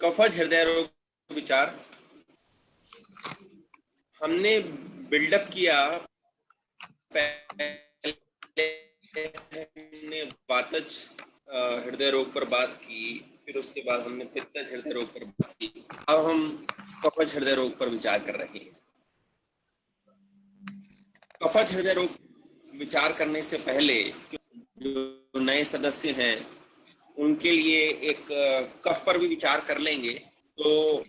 कफज हृदय रोग विचार। हमने बिल्डअप किया, पहले हमने वातज हृदय रोग पर बात की, फिर उसके बाद हमने पित्तज हृदय रोग पर बात की। अब हम कफज हृदय रोग पर विचार कर रहे हैं। कफज हृदय रोग विचार करने से पहले जो नए सदस्य हैं उनके लिए एक कफ पर भी विचार कर लेंगे। तो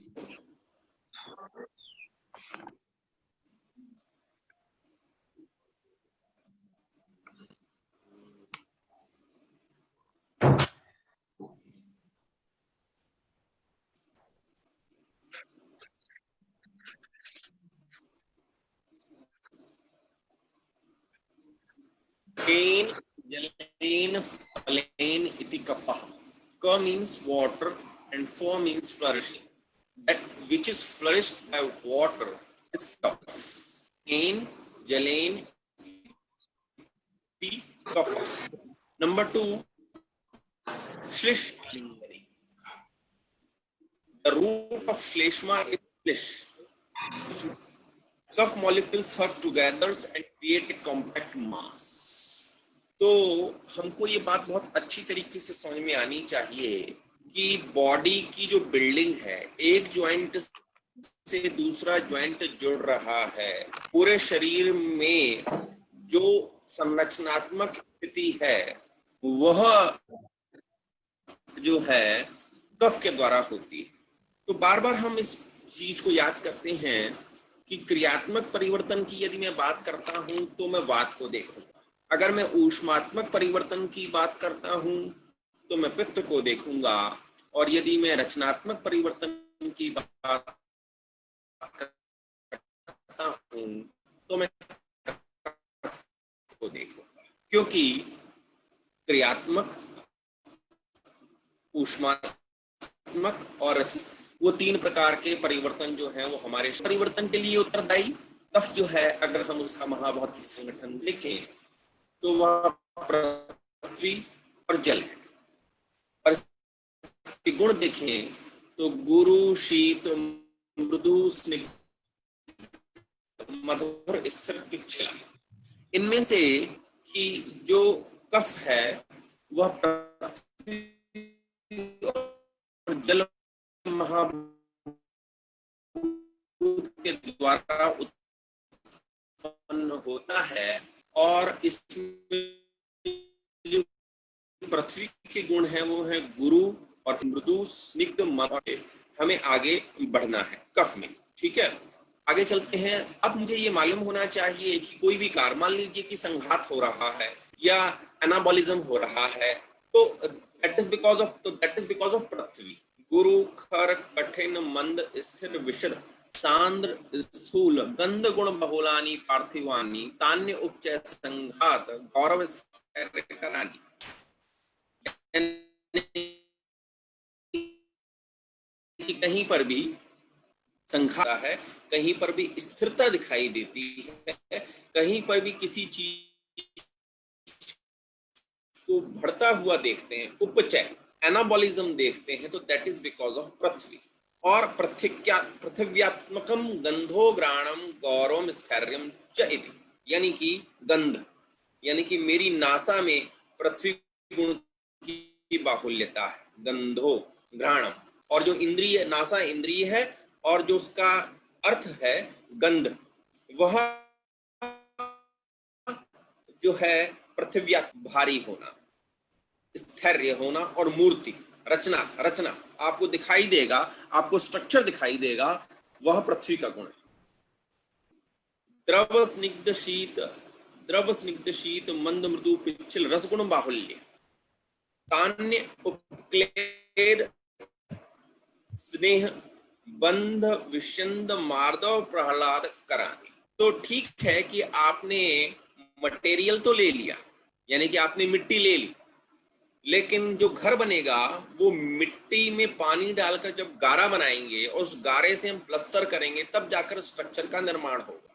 पेन जलेन फलेन इति कफः। Ka means water and pho means flourishing. That which is flourished by water is kaf. Pain jalain iti kapha. Number two, shlish lingari. The root of shleshma is shlish. Kaf molecules hug together and create a compact mass. तो हमको ये बात बहुत अच्छी तरीके से समझ में आनी चाहिए कि बॉडी की जो बिल्डिंग है, एक ज्वाइंट से दूसरा ज्वाइंट जुड़ रहा है, पूरे शरीर में जो संरचनात्मक स्थिति है वह जो है कफ के द्वारा होती है। तो बार बार हम इस चीज को याद करते हैं कि क्रियात्मक परिवर्तन की यदि मैं बात करता हूं तो मैं वात को देखूंगा, अगर मैं ऊष्मात्मक परिवर्तन की बात करता हूं तो मैं पित्त को देखूंगा, और यदि मैं रचनात्मक परिवर्तन की बात करता हूं तो मैं कफ को देखूंगा। क्योंकि क्रियात्मक, ऊष्मात्मक और रचनात्मक, वो तीन प्रकार के परिवर्तन जो हैं वो हमारे परिवर्तन के लिए उत्तरदायी। कफ जो है, अगर हम उसका महाभौतिक संगठन देखें तो वह पृथ्वी और जल है। और इसके गुण देखें तो गुरु, शीत, मृदु, स्निग्ध, मधुर, स्थिर, पिछला। इनमें से कि जो कफ है वह पृथ्वी और जल महाभूत के द्वारा उत्पन्न होता है, और इसमें जो पृथ्वी के गुण है वो है गुरु और मृदु, स्निग्ध, मधुर। हमें आगे बढ़ना है कफ में, ठीक है। आगे चलते हैं। अब मुझे ये मालूम होना चाहिए कि कोई भी कार्य, मान लीजिए कि संघात हो रहा है या एनाबॉलिज्म हो रहा है, तो दैट इज बिकॉज ऑफ पृथ्वी। गुरु, खर, कठिन, मंद, स्थिर, विशद, सांद्र, स्थूल, गंध गुण बहुलानी पार्थिवानी, तान्य उपचय संघात गौरव करानी। कहीं पर भी संघात है, कहीं पर भी स्थिरता दिखाई देती है, कहीं पर भी किसी चीज को बढ़ता हुआ देखते हैं, उपचय एनाबॉलिज्म देखते हैं, तो दैट इज बिकॉज ऑफ पृथ्वी। और पृथिव्यात्मकम गंधो ग्राणम गौरवम स्थैर्यम च इति, यानी कि गंध, यानी कि मेरी नासा में पृथ्वी गुण की बाहुल्यता है, गंधो घ्राणम। और जो इंद्रिय, नासा इंद्रिय है और जो उसका अर्थ है गंध, वह जो है पृथ्व्या, भारी होना, स्थैर्य होना, और मूर्ति, रचना आपको दिखाई देगा, आपको स्ट्रक्चर दिखाई देगा, वह पृथ्वी का गुण है। द्रव स्निग्ध शीत मंद मृदु पिच्छल रसगुण बाहुल्य, तान्य उपक्लेद स्नेह बंध विषंद मार्दव प्रहलाद करानी। तो ठीक है कि आपने मटेरियल तो ले लिया, यानी कि आपने मिट्टी ले ली, लेकिन जो घर बनेगा वो मिट्टी में पानी डालकर जब गारा बनाएंगे और उस गारे से हम प्लस्तर करेंगे तब जाकर स्ट्रक्चर का निर्माण होगा,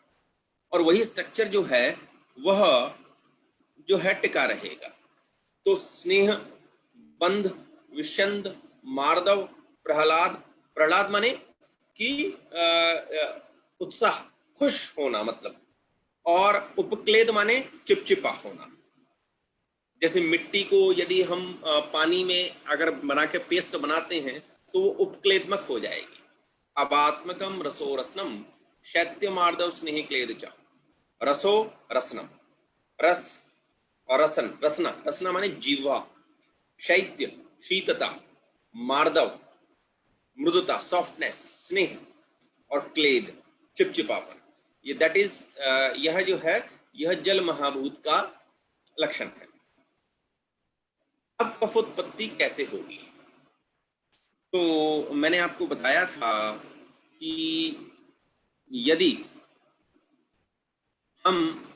और वही स्ट्रक्चर जो है वह जो है टिका रहेगा। तो स्नेह, बंध, विषंद, मार्दव प्रहलाद, प्रहलाद माने कि उत्साह, खुश होना मतलब, और उपक्लेद माने चिपचिपा होना। जैसे मिट्टी को यदि हम पानी में अगर बना के पेस्ट बनाते हैं तो वो उपक्लेदमक हो जाएगी। अबात्मकम रसो रसनम शैत्यमार्दव स्नेह क्लेद च। रसो रसनम, रस और रसन, रसना, रसना माने जीवा, शैत्य शीतता, मार्दव मृदुता सॉफ्टनेस, स्नेह, और क्लेद चिपचिपापन। ये दैट इज यह जो है यह जल महाभूत का लक्षण है। अब कफोत्पत्ति कैसे होगी? तो मैंने आपको बताया था कि यदि हम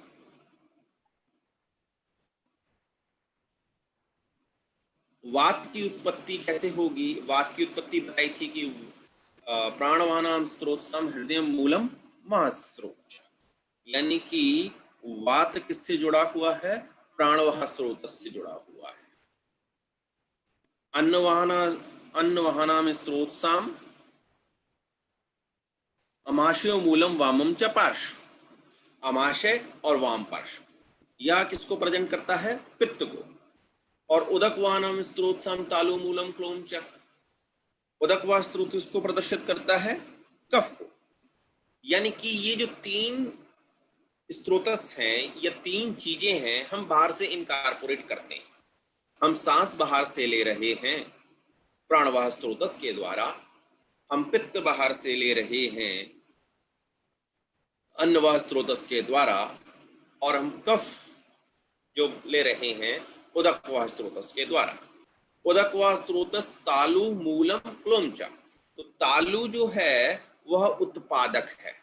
वात की उत्पत्ति कैसे होगी, वात की उत्पत्ति बताई थी कि प्राणवानाम स्त्रोतम हृदय मूलम महास्त्रोत, यानी कि वात किससे जुड़ा हुआ है? प्राणवाह स्त्रोत से जुड़ा हुआ है। अन्नवाहनाम स्त्रोत्साम अमाशय मूलम वामम च पार्श्व, अमाशय और वाम पार्श्व, यह किसको प्रेजेंट करता है? पित्त को। और उदकवानम स्त्रोत्साम तालु मूलम क्लोम च, उदकवा स्त्रोत इसको प्रदर्शित करता है कफ को। यानी कि ये जो तीन स्त्रोतस हैं या तीन चीजें हैं, हम बाहर से इनकारपोरेट करते हैं। हम सांस बाहर से ले रहे हैं प्राणवाह स्त्रोतस के द्वारा, हम पित्त बाहर से ले रहे हैं अन्नवाह स्त्रोतस के द्वारा, और हम कफ जो ले रहे हैं उदकवाह स्त्रोतस के द्वारा। उदकवाह स्त्रोतस तालु मूलम क्लोम च, तो तालु जो है वह उत्पादक है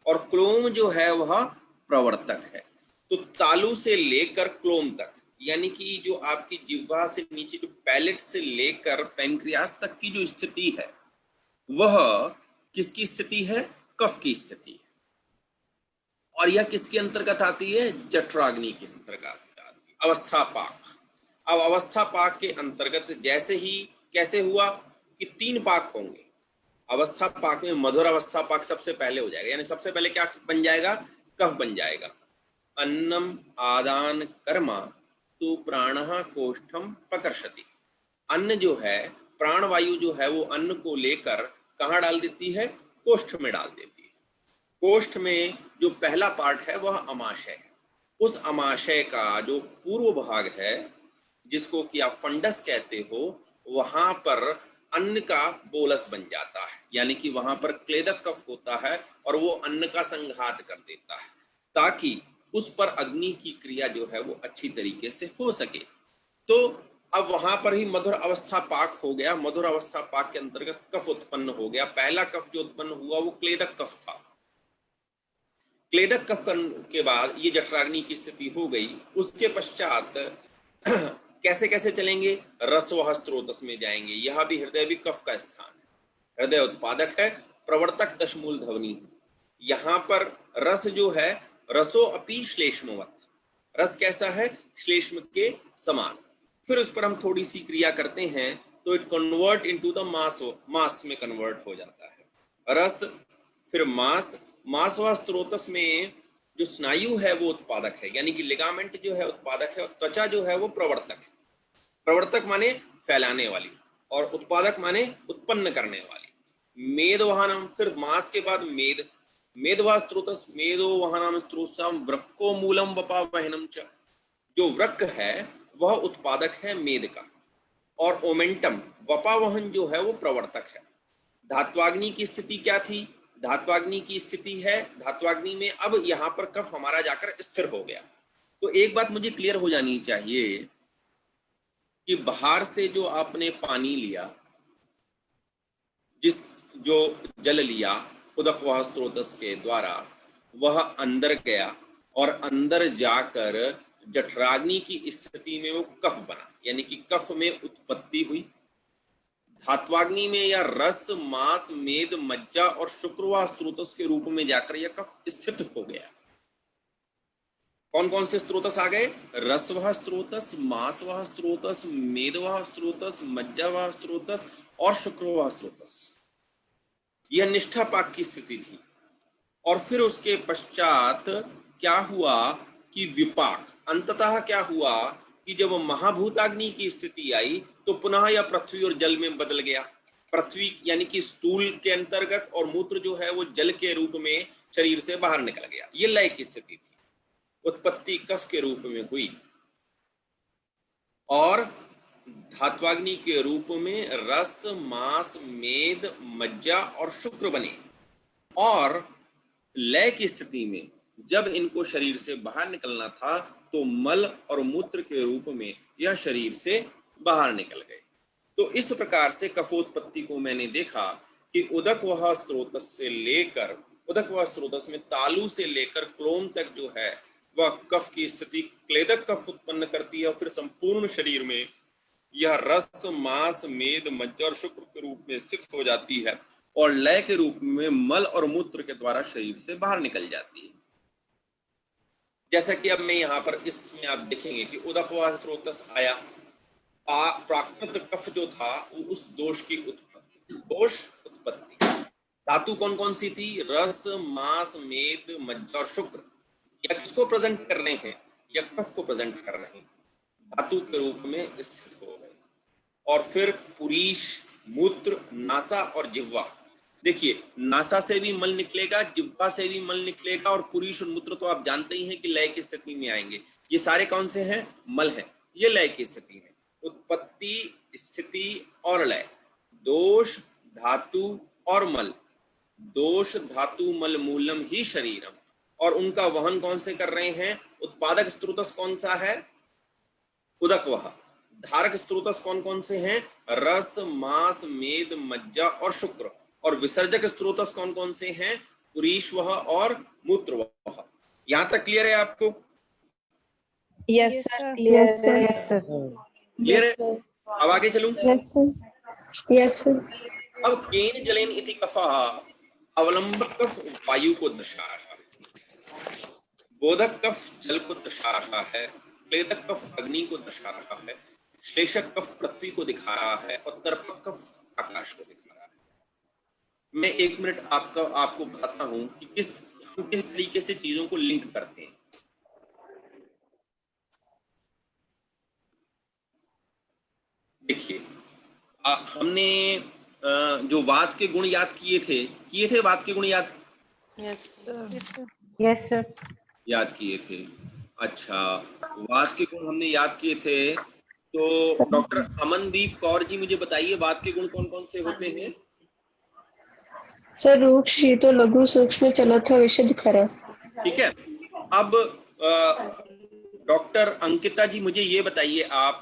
और क्लोम जो है वह प्रवर्तक है। तो तालु से लेकर क्लोम तक, यानी कि जो आपकी जिह्वा से नीचे जो पैलेट से लेकर पैंक्रियास तक की जो स्थिति है वह किसकी स्थिति है? कफ की स्थिति है। और यह किसके अंतर्गत आती है? जठराग्नि के अंतर्गत आती है, अवस्था पाक। अब अवस्था पाक के अंतर्गत जैसे ही कैसे हुआ कि तीन पाक होंगे। अवस्था पाक में मधुर अवस्था पाक सबसे पहले हो जाएगा, यानी सबसे पहले क्या बन जाएगा? कफ बन जाएगा। अन्नम आदान कर्मा तो प्राणः कोष्ठम प्रकर्षति, अन्न जो है, प्राणवायु जो है वो अन्न को लेकर कहाँ डाल देती है? कोष्ठ में डाल देती है। कोष्ठ में जो पहला पार्ट है वह अमाशय है। उस अमाशय का जो पूर्व भाग है जिसको कि आप फंडस कहते हो, वहां पर अन्न का बोलस बन जाता है, यानी कि वहां पर क्लेदक कफ होता है और वो अन्न का संघात कर देता है ताकि उस पर अग्नि की क्रिया जो है वो अच्छी तरीके से हो सके। तो अब वहां पर ही मधुर अवस्था पाक हो गया। मधुर अवस्था पाक के अंतर्गत कफ उत्पन्न हो गया। पहला कफ जो उत्पन्न हुआ वो क्लेदक कफ था। क्लेदक कफ के बाद ये जठराग्नि की स्थिति हो गई। उसके पश्चात कैसे कैसे चलेंगे? रसवाह स्त्रोतस में जाएंगे। यह भी हृदय भी कफ का स्थान है। हृदय उत्पादक है, प्रवर्तक दशमूल ध्वनि है। यहाँ पर रस जो है रसो अपि श्लेष्मवत, रस कैसा है? श्लेष्म के समान। फिर उस पर हम थोड़ी सी क्रिया करते हैं तो it convert into the mass, mass में कन्वर्ट हो जाता है रस। फिर मास, मासवाह स्त्रोतस में जो स्नायु है वो उत्पादक है, यानी कि लिगामेंट जो है उत्पादक है, और त्वचा जो है वो प्रवर्तक है। प्रवर्तक माने फैलाने वाली, और उत्पादक माने उत्पन्न करने वाली। मेदवाहनम, फिर मास के बाद मेद, मेदवाह स्त्रोतस मेदोवाहनम स्त्रोतम वृक्को मूलम वपावहनम च, जो वृक्क है वह उत्पादक है मेद का, और ओमेंटम वपावहन जो है वो प्रवर्तक है। धात्वाग्नि की स्थिति क्या थी? धात्वाग्नि की स्थिति है, धात्वाग्नि में अब यहाँ पर कफ हमारा जाकर स्थिर हो गया। तो एक बात मुझे क्लियर हो जानी चाहिए कि बाहर से जो आपने पानी लिया, जिस जो जल लिया उदकवाह स्त्रोतस के द्वारा, वह अंदर गया और अंदर जाकर जठराग्नि की स्थिति में वो कफ बना, यानी कि कफ में उत्पत्ति हुई। धात्वाग्नि में या रस, मांस, मेद, मज्जा और शुक्रवाह स्त्रोतस के रूप में जाकर यह कफ स्थित हो गया। कौन कौन से स्त्रोतस आ गए? रसवाह स्त्रोतस, मांसवाह स्त्रोतस, मेदवाह स्त्रोतस, मज्जावाह स्त्रोतस और शुक्र वह स्रोतस। यह निष्ठा पाक की स्थिति थी। और फिर उसके पश्चात क्या हुआ कि विपाक, अंततः क्या हुआ कि जब महाभूताग्नि की स्थिति आई तो पुनः यह पृथ्वी और जल में बदल गया। पृथ्वी यानी कि स्टूल के अंतर्गत और मूत्र जो है वो जल के रूप में शरीर से बाहर निकल गया। ये लय की स्थिति थी। उत्पत्ति कफ के रूप में हुई और धात्वाग्नि के रूप में रस, मांस, मेद, मज्जा और शुक्र बने। और लय की स्थिति में जब इनको शरीर से बाहर निकलना था तो मल और मूत्र के रूप में यह शरीर से बाहर निकल गए। तो इस प्रकार से कफोत्पत्ति को मैंने देखा कि उदक वह स्रोतस से लेकर, उदक वह स्रोतस में तालु से लेकर क्लोम तक जो है वह कफ की स्थिति क्लेदक कफ उत्पन्न करती है और फिर संपूर्ण शरीर में यह रस, मांस, मेद, मज्जा और शुक्र के रूप में स्थित हो जाती है और लय के रूप में मल और मूत्र के द्वारा शरीर से बाहर निकल जाती है। जैसा कि अब मैं यहाँ पर इसमें आप देखेंगे कि उदकवाह स्रोतस आया, प्राकृत कफ जो था वो उस दोष की उत्पत्ति, दोष उत्पत्ति। धातु कौन कौन सी थी? रस, मांस, मेद, मज्जा और शुक्र। यह किसको प्रेजेंट कर रहे हैं? यह कफ को प्रेजेंट कर रहे हैं, धातु के रूप में स्थित हो गए। और फिर पुरीश, मूत्र, नासा और जिह्वा। देखिए, नासा से भी मल निकलेगा, जिह्वा से भी मल निकलेगा और पुरीश और मूत्र तो आप जानते ही हैं कि लय की स्थिति में आएंगे। ये सारे कौन से हैं? मल हैं। ये लय की स्थिति में उत्पत्ति, स्थिति और लय, दोष, धातु और मल। दोष, धातु, मल मूलम ही शरीरम। और उनका वहन कौन से कर रहे हैं? उत्पादक स्रोतस कौन सा है? उदकवह। धारक स्रोतस कौन कौन से हैं? रस, मांस, मेद, मज्जा और शुक्र। और विसर्जक स्रोतस कौन कौन से हैं? पुरीश्वह और मूत्रवह। यहां तक क्लियर है आपको? यस सर, क्लियर है। यस सर, क्लियर है? अब आगे चलूं। Yes sir, yes sir. अब केन जलेन इति कफः अवलंबक कफ वायु को दर्शा रहा है, बोधक कफ जल को दर्शा रहा है, क्लेदक कफ अग्नि को दर्शा रहा है, श्लेषक कफ पृथ्वी को दिखा रहा है और तर्पक कफ आकाश को दिखा रहा है। मैं 1 मिनट आपको बताता हूं कि किस तरीके से चीजों को लिंक करते हैं। देखिए, हमने जो वात के गुण याद किए थे वात के गुण याद? यस यस सर, याद किए थे। अच्छा, वात के गुण हमने याद किए थे। तो डॉक्टर अमनदीप कौर जी मुझे बताइए वात के गुण कौन कौन से होते हैं? सर रूक्ष, शीतो, लघु, सूक्ष्म, चलथ, विशुद्ध, खर। ठीक है। अब डॉक्टर अंकिता जी मुझे ये बताइए आप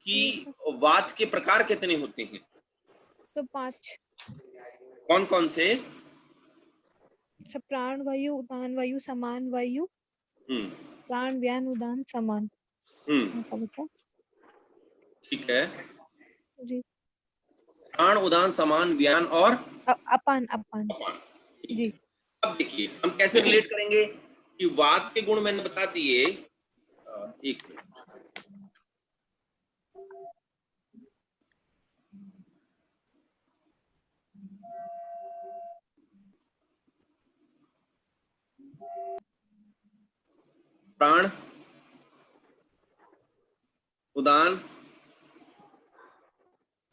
कि वात के प्रकार कितने होते हैं? सब 5। कौन कौन से? सब प्राण वायु, उदान वायु, समान वायु। प्राण, व्यान, उदान, समान। ठीक है जी। प्राण, उदान, समान, व्यान और अपान। अपान जी। अब देखिए हम कैसे रिलेट करेंगे कि वात के गुण मैंने बता दिए। एक मिनट, प्राण, उदान,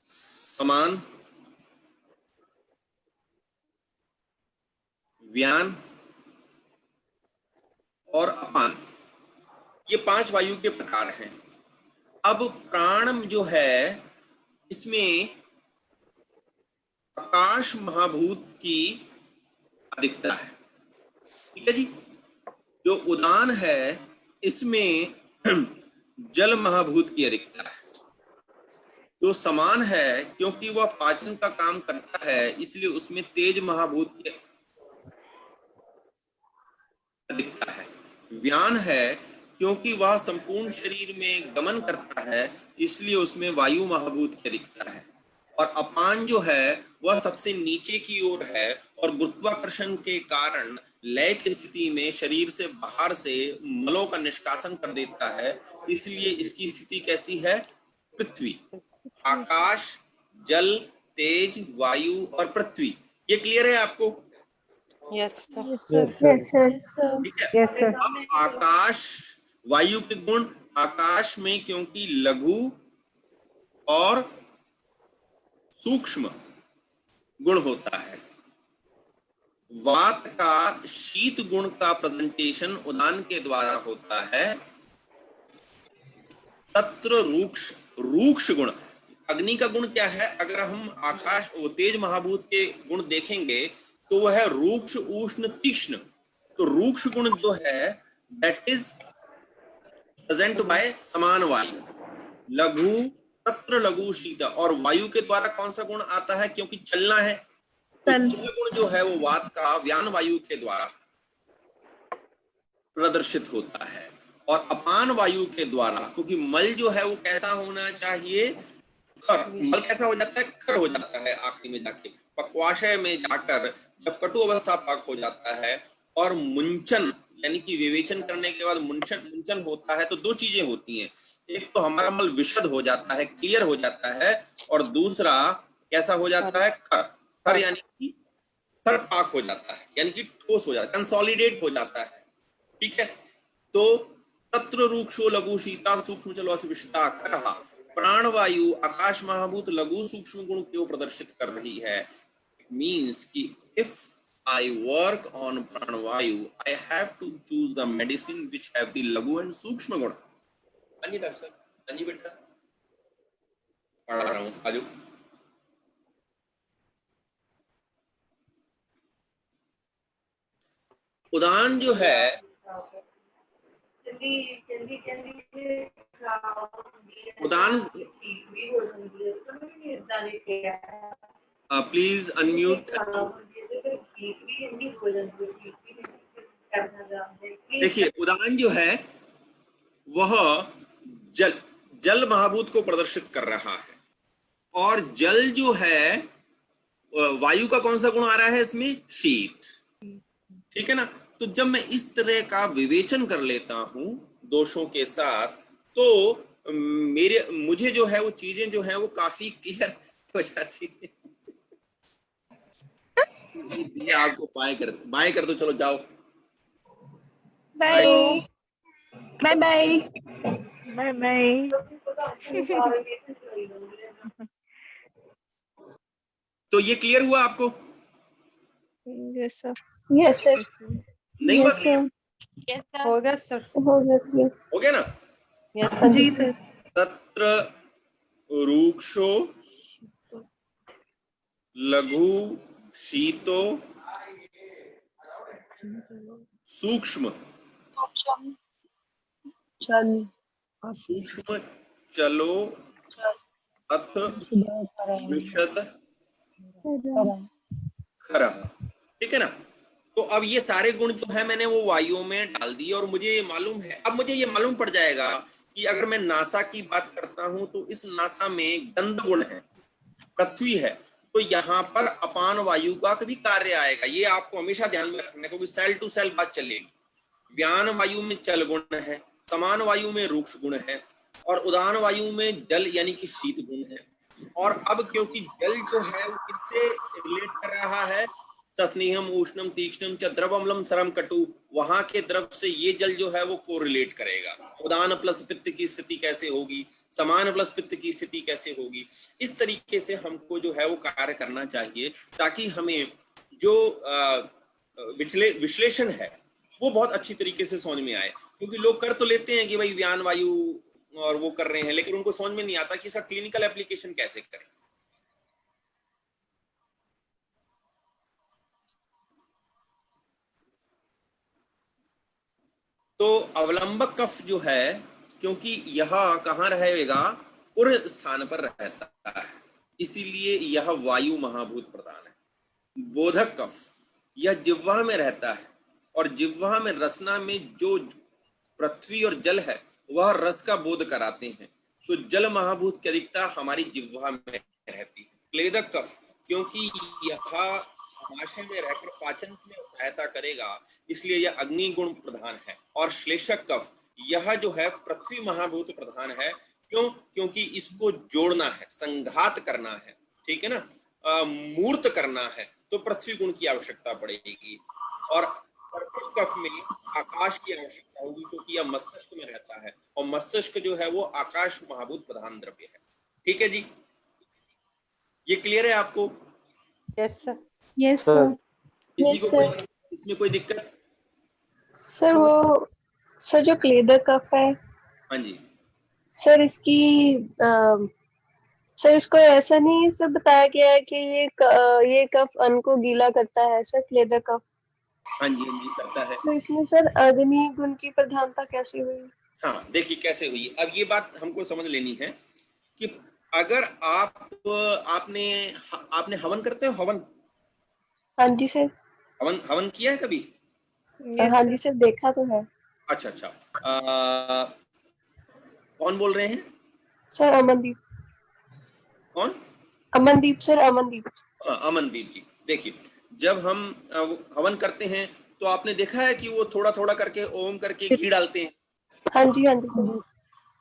समान, व्यान और अपान, ये 5 वायु के प्रकार हैं। अब प्राण जो है इसमें आकाश महाभूत की अधिकता है। ठीक है जी। जो उदान है इसमें जल महाभूत की अधिकता है। जो समान है क्योंकि वह पाचन का काम करता है इसलिए उसमें तेज महाभूत की अधिकता है। व्यान है क्योंकि वह संपूर्ण शरीर में गमन करता है इसलिए उसमें वायु महाभूत की अधिकता है। और अपान जो है वह सबसे नीचे की ओर है और गुरुत्वाकर्षण के कारण लय की स्थिति में शरीर से बाहर से मलों का निष्कासन कर देता है, इसलिए इसकी स्थिति कैसी है? पृथ्वी, आकाश, जल, तेज, वायु और पृथ्वी। ये क्लियर है आपको? Yes sir. Yes sir. Yes sir. ठीक है। Yes sir. अब आकाश, वायु के गुण, आकाश में क्योंकि लघु और सूक्ष्म गुण होता है, वात का शीत गुण का प्रेजेंटेशन उदान के द्वारा होता है। तत्र रूक्ष, रूक्ष गुण, अग्नि का गुण क्या है? अगर हम आकाश वो तेज महाभूत के गुण देखेंगे तो वह है रूक्ष, उष्ण, तीक्ष्ण। तो रूक्ष गुण जो है दैट इज प्रेजेंट बाय समान वायु। लघु, तत्र लघु शीत, और वायु के द्वारा कौन सा गुण आता है? क्योंकि चलना है तो चल गुण जो है वो वात का व्यान वायु के द्वारा प्रदर्शित होता है। और अपान वायु के द्वारा, क्योंकि मल जो है वो कैसा होना चाहिए? खर। मल कैसा हो जाता है? खर हो जाता है आखिरी में जाके, पक्वाशय में जाकर जब कटु अवस्था पक हो जाता है और मुंचन यानी कि विवेचन करने के बाद मुंचन मुंचन होता है, तो दो चीजें होती हैं। एक तो हमारा मल विशद हो जाता है, क्लियर हो जाता है, और दूसरा कैसा हो जाता है? खर। खर यानी कि खर पाक हो जाता है, यानी कि ठोस हो जाता है, कंसोलिडेट हो जाता है। ठीक है। तो तत्र रूक्षो लघु शीता सूक्ष्म चलो विषता खरहा। प्राणवायु आकाश महाभूत लघु सूक्ष्म गुण क्यों प्रदर्शित कर रही है? मीन्स कि इफ I work on प्राणवायु, I have to choose the medicine which have the लघु and सूक्ष्म गुण। हाँ जी डॉक्टर साहब, हाँ जी बेटा पढ़ा रहा हूँ, आजो। उदान जो है उदान, प्लीज अनम्यूट। देखिए उदान जो है वह जल, जल महाभूत को प्रदर्शित कर रहा है, और जल जो है वायु का कौन सा गुण आ रहा है इसमें? शीत। ठीक है ना। तो जब मैं इस तरह का विवेचन कर लेता हूं दोषों के साथ, तो मुझे जो है वो चीजें जो है वो काफी क्लियर हो जाती है। ये आपको बाय कर दो, चलो जाओ bye bye bye bye bye. तो ये क्लियर हुआ आपको? Yes sir. Yes sir. नहीं हुआ clear? हो गया सर। हो गया। हो गया ना? Yes sir. जी सर। तत्र रूक्षो लघु शीतो सूक्ष्म सूक्ष्म चलो अथ विशद खरः। ठीक है ना। तो अब ये सारे गुण जो है मैंने वो वायु में डाल दिए, और मुझे ये मालूम है, अब मुझे ये मालूम पड़ जाएगा कि अगर मैं नासा की बात करता हूं तो इस नासा में गंध गुण है, पृथ्वी है, तो यहाँ पर अपान वायु का कभी कार्य आएगा। ये आपको हमेशा ध्यान में रखना है, क्योंकि सेल टू सेल बात चलेगी। व्यान वायु में चल गुण है, समान वायु में रूक्ष गुण है, और उदान वायु में जल यानी कि शीत गुण है। और अब क्योंकि जल जो है वो किससे रिलेट कर रहा है? सस्नेहम उष्णम तीक्ष्णम च द्रवमलम सरम कटु, वहां के द्रव से ये जल जो है वो कोरिलेट करेगा। उदान प्लस पित्त की स्थिति कैसे होगी, समान प्लस पित्त की स्थिति कैसे होगी, इस तरीके से हमको जो है वो कार्य करना चाहिए, ताकि हमें जो विश्लेषण है वो बहुत अच्छी तरीके से समझ में आए। क्योंकि लोग कर तो लेते हैं कि भाई व्यान वायु और वो कर रहे हैं, लेकिन उनको समझ में नहीं आता कि इसका क्लिनिकल एप्लीकेशन कैसे करें। तो अवलंबक कफ जो है, क्योंकि यह कहाँ रहेगा? उर स्थान पर रहता है, इसीलिए यह वायु महाभूत प्रधान है। बोधक कफ यह जिह्वा में रहता है, और जिह्वा में रसना में जो पृथ्वी और जल है वह रस का बोध कराते हैं, तो जल महाभूत की अधिकता हमारी जिह्वा में रहती है। क्लेदक कफ क्योंकि यह आमाशय में रहकर पाचन में सहायता करेगा, इसलिए यह अग्नि गुण प्रधान है। और श्लेषक कफ यह जो है पृथ्वी महाभूत प्रधान है। क्यों? क्योंकि इसको जोड़ना है, संघात करना है। ठीक है ना। मूर्त करना है तो पृथ्वी गुण की आवश्यकता पड़ेगी, और कफ में आकाश की आवश्यकता होगी क्योंकि यह मस्तिष्क में रहता है, और मस्तिष्क जो है वो आकाश महाभूत प्रधान द्रव्य है। ठीक है जी, ये क्लियर है आपको? Yes sir. Yes sir. किसी को इसमें कोई दिक्कत? सर वो सर जो क्लेदर कफ है, हाँ जी सर इसकी सर इसको ऐसा नहीं सर बताया गया है कि ये कफ अन्न को गीला करता है सर, क्लेदर कफ। हाँ जी करता है। तो इसमें सर अग्नि गुण की प्रधानता कैसी हुई? हाँ देखिए कैसे हुई, अब ये बात हमको समझ लेनी है कि अगर आपने आपने हवन करते हो, हवन? हाँ जी सर। हवन किया है कभी? हाँ जी सर, देखा तो है। अच्छा कौन बोल रहे हैं? सर अमनदीप। कौन? अमनदीप सर, अमनदीप। हाँ अमनदीप जी। देखिए जब हम हवन करते हैं तो आपने देखा है कि वो थोड़ा थोड़ा करके ओम करके घी डालते हैं। हाँ जी सर।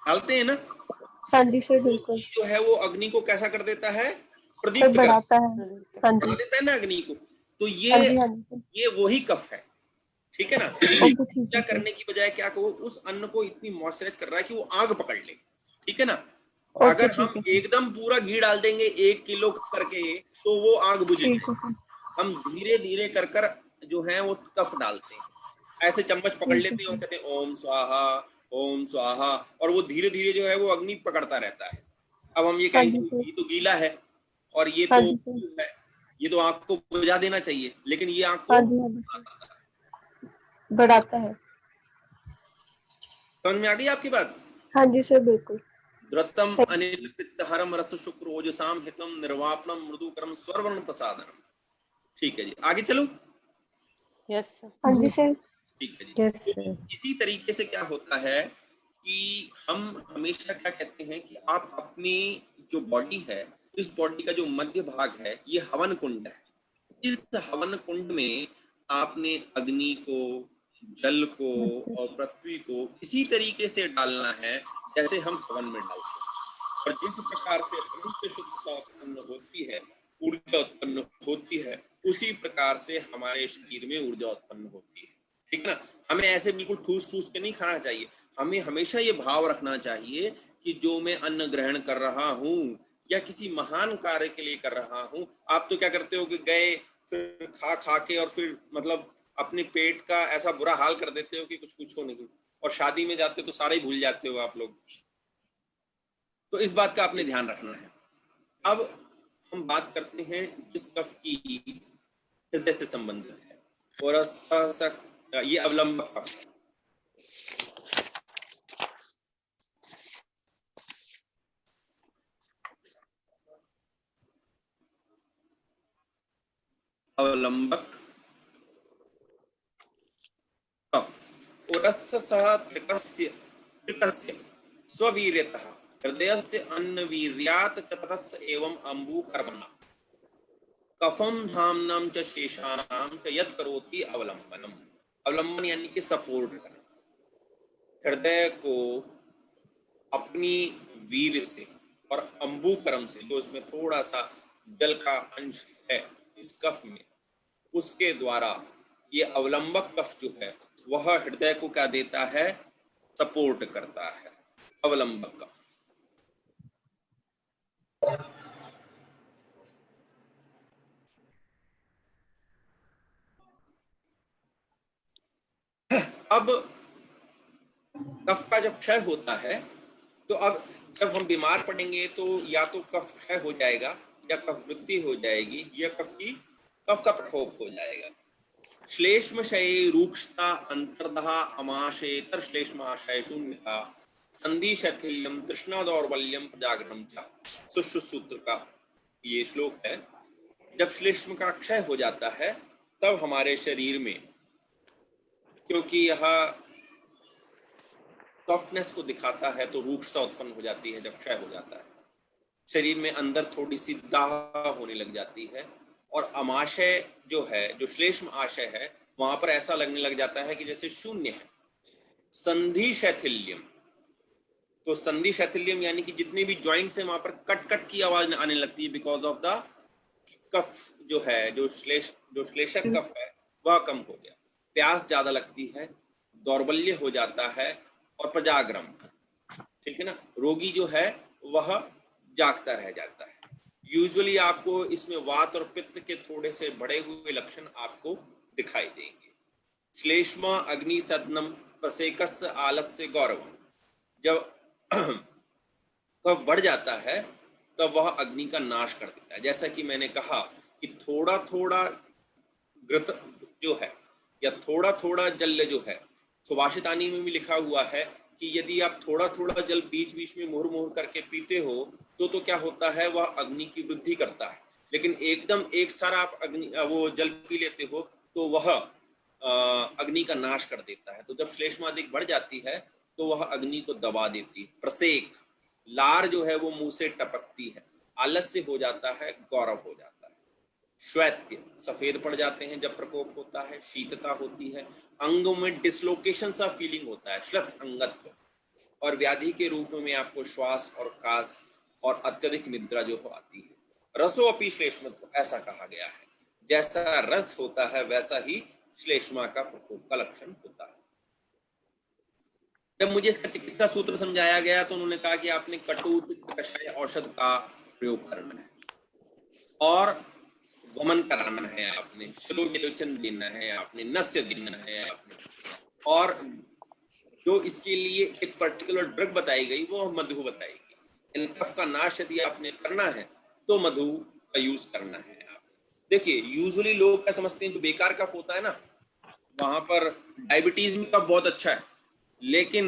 डालते हैं ना? हाँ जी सर, वो बिल्कुल। घी जो है वो अग्नि को कैसा कर देता है? सर प्रदीप्त कर बढ़ाता है। हाँ बढ़ा जी। देता है ना अग्नि को। तो हाँ जी सर। ये वही कफ है, ठीक है ना? ओके, ठीक क्या है सर। करने की बजाय क्या कहो, उस अन्न को इतनी मॉइस्चराइज कर रहा है कि वो आग पकड़ ले, ठीक है ना? ओके, अगर ठीक हम है सर। एकदम पूरा घी डाल देंगे 1 किलो करके तो वो आग बुझ ठीक जाएगी। है सर। हम धीरे धीरे कर कर जो है वो कफ डालते हैं, ऐसे चम्मच पकड़ ठीक है लेते हैं और सर। कहते हैं ओम स्वाहा, और वो धीरे धीरे जो है वो अग्नि पकड़ता रहता है। अब हम ये हाँ कहेंगे जी सर। ये तो गीला है और ये हाँ तो जी सर। है, ये तो आग को बुझा देना चाहिए, लेकिन ये आग हाँ को जी सर, बढ़ाता है। समझ में आ गई आपकी बात? हाँ जी सर, बिल्कुल। द्रुतम अनिल पित्तहरम रस शुक्र ओजसाम हितम निर्वापनम मृदुकरम स्वर्वर्ण प्रसादनम। ठीक है जी, आगे चलूं? Yes sir. हाँ जी सर। ठीक है जी। यस तो सर। इसी तरीके से क्या होता है कि हम हमेशा क्या कहते हैं कि आप अपनी जो बॉडी है, इस बॉडी का जो मध्य भाग है ये हवन कुंड है। इस हवन कुंड में आपने अग्नि को, जल को और पृथ्वी को इसी तरीके से डालना है जैसे हम हवन में डालते हैं। और जिस प्रकार से हवन से शुद्धता उत्पन्न होती है, ऊर्जा उत्पन्न होती है, उसी प्रकार से हमारे शरीर में ऊर्जा उत्पन्न होती है, ठीक है ना? हमें ऐसे बिल्कुल ठूस ठूस के नहीं खाना चाहिए, हमें हमेशा ये भाव रखना चाहिए कि जो मैं अन्न ग्रहण कर रहा हूँ या किसी महान कार्य के लिए कर रहा हूँ। आप तो क्या करते हो कि गए फिर खा खा के और फिर मतलब अपने पेट का ऐसा बुरा हाल कर देते हो कि कुछ पूछो नहीं, और शादी में जाते तो सारे ही भूल जाते हो आप लोग। तो इस बात का आपने ध्यान रखना है। अब हम बात करते हैं जिस कफ की हृदय से संबंधित है, और ये अवलंबक कफ है। अवलंबक कफ उरस्थसः त्रिकस्य स्ववीर्यतः हृदयस्य अन्नवीर्यात् कतस्य एवं अम्बुकर्मणा कफम धामनम च शेषानां च यत् करोति अवलंबनम। अवलंबन यानी कि सपोर्ट करना, हृदय को अपनी वीर से और अंबुकरम से, जो इसमें थोड़ा सा जल का अंश है इस कफ में, उसके द्वारा ये अवलंबक कफ जो है वह हृदय को क्या देता है? सपोर्ट करता है, अवलंबक कफ। अब कफ का जब क्षय होता है तो अब जब हम बीमार पड़ेंगे तो या तो कफ क्षय हो जाएगा या कफ वृद्धि हो जाएगी या कफ का प्रकोप हो जाएगा। श्लेष्मशये रूक्षता अंतर्दहा अमाशयेतर श्लेष्माशय शून्यता संधि शैथिल्यम तृष्णा दौर्बल्यम प्रजागरणम च। सुश्रुत सूत्र का ये श्लोक है। जब श्लेष्म का क्षय हो जाता है तब हमारे शरीर में, क्योंकि यह सॉफ्टनेस को दिखाता है, तो रूक्षता उत्पन्न हो जाती है। जब क्षय हो जाता है शरीर में अंदर थोड़ी सी दाह होने लग जाती है, और अमाशय जो है, जो श्लेष्म आशय है, वहां पर ऐसा लगने लग जाता है कि जैसे शून्य है। संधि शैथिल्यम, तो संधि शैथिल्यम यानी कि जितने भी जॉइंट्स हैं वहां पर कट कट की आवाज आने लगती है बिकॉज ऑफ द कफ जो है, जो श्लेषक कफ है वह कम हो गया, प्यास ज्यादा लगती है, दौर्बल्य हो जाता है और प्रजाग्रम, ठीक है ना, रोगी जो है वह जागता रह जाता है। यूजुअली आपको इसमें वात और पित्त के थोड़े से बढ़े हुए लक्षण आपको दिखाई देंगे। श्लेष्मा अग्नि सदनम प्रसेकस्य आलस्य गौरव, जब कफ बढ़ जाता है तब वह अग्नि का नाश कर देता है। जैसा कि मैंने कहा कि थोड़ा थोड़ा घृत जो है या थोड़ा थोड़ा जल जो है, सुभाषितानी में भी लिखा हुआ है कि यदि आप थोड़ा थोड़ा जल बीच बीच में मुहुर मुहुर करके पीते हो तो क्या होता है, वह अग्नि की वृद्धि करता है। लेकिन एकदम एक सारा आप वो जल पी लेते हो तो वह अग्नि का नाश कर देता है। तो जब श्लेष्मा अधिक बढ़ जाती है तो वह अग्नि को दबा देती है। प्रसेक, लार जो है वो मुंह से टपकती है, आलस्य हो जाता है, गौरव हो जाता है। श्वेत्य, सफेद पड़ जाते हैं जब प्रकोप होता है, शीतता होती है, अंगों में डिसलोकेशन सा फीलिंग होता है, श्लथ अंगत्व, और व्याधि के रूप में आपको श्वास और कास और अत्यधिक निद्रा जो हो आती है। रसो अपि श्लेष्मत्व, ऐसा कहा गया है, जैसा रस होता है वैसा ही श्लेष्मा का प्रकोप का लक्षण होता है। जब मुझे इसका चिकित्सा सूत्र समझाया गया तो उन्होंने कहा कि आपने कटु कषाय औषध का प्रयोग करना है और वमन कराना है, आपने शिरोविलोचन देना है, आपने नस्य देना है आपने, और जो इसके लिए एक पर्टिकुलर ड्रग बताई गई वो मधु बताई गई। इन कफ का नाश यदि आपने करना है तो मधु का यूज करना है। आप देखिए, यूजुअली लोग क्या समझते हैं, जो बेकार कफ होता है ना, वहां पर डायबिटीज में कफ बहुत अच्छा है, लेकिन